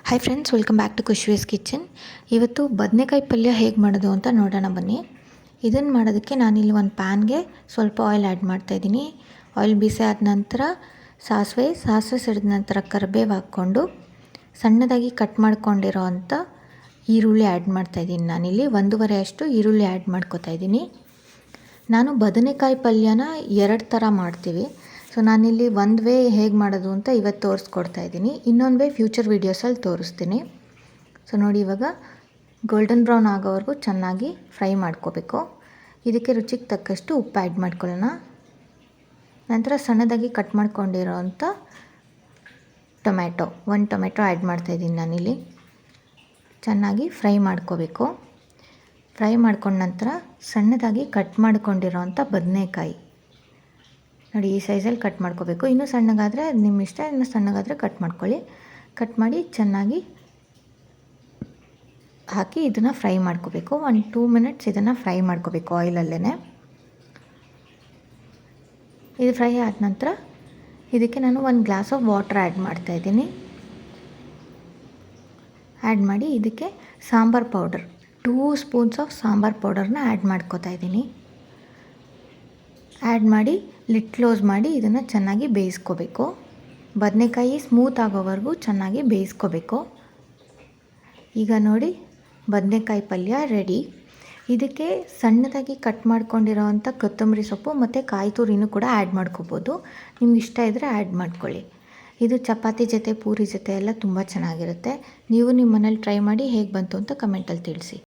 Hi friends, welcome back to Khushvi's kitchen. ಇವತ್ತು ಬದನೆಕಾಯಿ ಪಲ್ಯ ಹೇಗೆ ಮಾಡೋದು ಅಂತ ನೋಡೋಣ ಬನ್ನಿ. ಇದನ್ನು ಮಾಡೋದಕ್ಕೆ ನಾನಿಲ್ಲಿ ಒಂದು ಪ್ಯಾನ್ಗೆ ಸ್ವಲ್ಪ ಆಯಿಲ್ ಆ್ಯಡ್ ಮಾಡ್ತಾಯಿದ್ದೀನಿ. ಆಯಿಲ್ ಬಿಸಿ ಆದ ನಂತರ ಸಾಸಿವೆ ಸಿಡಿದ ನಂತರ ಕರಿಬೇವು ಹಾಕ್ಕೊಂಡು ಸಣ್ಣದಾಗಿ ಕಟ್ ಮಾಡ್ಕೊಂಡಿರೋ ಅಂಥ ಈರುಳ್ಳಿ ಆ್ಯಡ್ ಮಾಡ್ತಾಯಿದ್ದೀನಿ. ನಾನಿಲ್ಲಿ 1.5 ಅಷ್ಟು ಈರುಳ್ಳಿ ಆ್ಯಡ್ ಮಾಡ್ಕೊತಾ ಇದ್ದೀನಿ. ನಾನು ಬದನೆಕಾಯಿ ಪಲ್ಯನ 2 ಥರ ಮಾಡ್ತೀವಿ. ಸೊ ನಾನಿಲ್ಲಿ ಒಂದು ವೇ ಹೇಗೆ ಮಾಡೋದು ಅಂತ ಇವತ್ತು ತೋರಿಸ್ಕೊಡ್ತಾ ಇದ್ದೀನಿ. ಇನ್ನೊಂದು ವೇ ಫ್ಯೂಚರ್ ವೀಡಿಯೋಸಲ್ಲಿ ತೋರಿಸ್ತೀನಿ. ಸೊ ನೋಡಿ, ಇವಾಗ ಗೋಲ್ಡನ್ ಬ್ರೌನ್ ಆಗೋವರೆಗೂ ಚೆನ್ನಾಗಿ ಫ್ರೈ ಮಾಡ್ಕೋಬೇಕು. ಇದಕ್ಕೆ ರುಚಿಗೆ ತಕ್ಕಷ್ಟು ಉಪ್ಪು ಆ್ಯಡ್ ಮಾಡ್ಕೊಳ್ಳೋಣ. ನಂತರ ಸಣ್ಣದಾಗಿ ಕಟ್ ಮಾಡ್ಕೊಂಡಿರೋ ಅಂಥ ಒಂದು ಟೊಮೆಟೊ ಆ್ಯಡ್ ಮಾಡ್ತಾಯಿದ್ದೀನಿ ನಾನಿಲ್ಲಿ. ಚೆನ್ನಾಗಿ ಫ್ರೈ ಮಾಡ್ಕೋಬೇಕು. ಫ್ರೈ ಮಾಡ್ಕೊಂಡ ನಂತರ ಸಣ್ಣದಾಗಿ ಕಟ್ ಮಾಡ್ಕೊಂಡಿರೋ ಅಂಥ ಬದನೆಕಾಯಿ ನೋಡಿ, ಈ ಸೈಜಲ್ಲಿ ಕಟ್ ಮಾಡ್ಕೋಬೇಕು. ಇನ್ನೂ ಸಣ್ಣಗಾದರೆ ನಿಮ್ಮ ಇಷ್ಟ, ಇನ್ನೂ ಸಣ್ಣಗಾದರೆ ಕಟ್ ಮಾಡ್ಕೊಳ್ಳಿ. ಕಟ್ ಮಾಡಿ ಚೆನ್ನಾಗಿ ಹಾಕಿ ಇದನ್ನು ಫ್ರೈ ಮಾಡ್ಕೋಬೇಕು. 1-2 ಮಿನಿಟ್ಸ್ ಇದನ್ನು ಫ್ರೈ ಮಾಡ್ಕೋಬೇಕು ಆಯಿಲಲ್ಲೇ. ಇದು ಫ್ರೈ ಆದ ನಂತರ ಇದಕ್ಕೆ ನಾನು 1 ಗ್ಲಾಸ್ ಆಫ್ ವಾಟರ್ ಆ್ಯಡ್ ಮಾಡ್ತಾಯಿದ್ದೀನಿ. ಆ್ಯಡ್ ಮಾಡಿ ಇದಕ್ಕೆ sambar powder 2 spoons of sambar ಪೌಡರ್ನ ಆ್ಯಡ್ ಮಾಡ್ಕೋತಾ ಇದ್ದೀನಿ. ಆ್ಯಡ್ ಮಾಡಿ ಲಿಡ್ ಕ್ಲೋಸ್ ಮಾಡಿ ಇದನ್ನು ಚೆನ್ನಾಗಿ ಬೇಯಿಸ್ಕೋಬೇಕು. ಬದನೆಕಾಯಿ ಸ್ಮೂತ್ ಆಗೋವರೆಗೂ ಚೆನ್ನಾಗಿ ಬೇಯಿಸ್ಕೋಬೇಕು. ಈಗ ನೋಡಿ, ಬದನೆಕಾಯಿ ಪಲ್ಯ ರೆಡಿ. ಇದಕ್ಕೆ ಸಣ್ಣದಾಗಿ ಕಟ್ ಮಾಡ್ಕೊಂಡಿರೋ ಅಂಥ ಕೊತ್ತಂಬರಿ ಸೊಪ್ಪು ಮತ್ತು ಕಾಯಿ ತುರಿನೂ ಕೂಡ ಆ್ಯಡ್ ಮಾಡ್ಕೋಬೋದು. ನಿಮ್ಗೆ ಇಷ್ಟ ಇದ್ದರೆ ಆ್ಯಡ್ ಮಾಡ್ಕೊಳ್ಳಿ. ಇದು ಚಪಾತಿ ಜೊತೆ, ಪೂರಿ ಜೊತೆ ಎಲ್ಲ ತುಂಬ ಚೆನ್ನಾಗಿರುತ್ತೆ. ನೀವು ನಿಮ್ಮ ಮನೇಲಿ ಟ್ರೈ ಮಾಡಿ ಹೇಗೆ ಬಂತು ಅಂತ ಕಮೆಂಟಲ್ಲಿ ತಿಳಿಸಿ.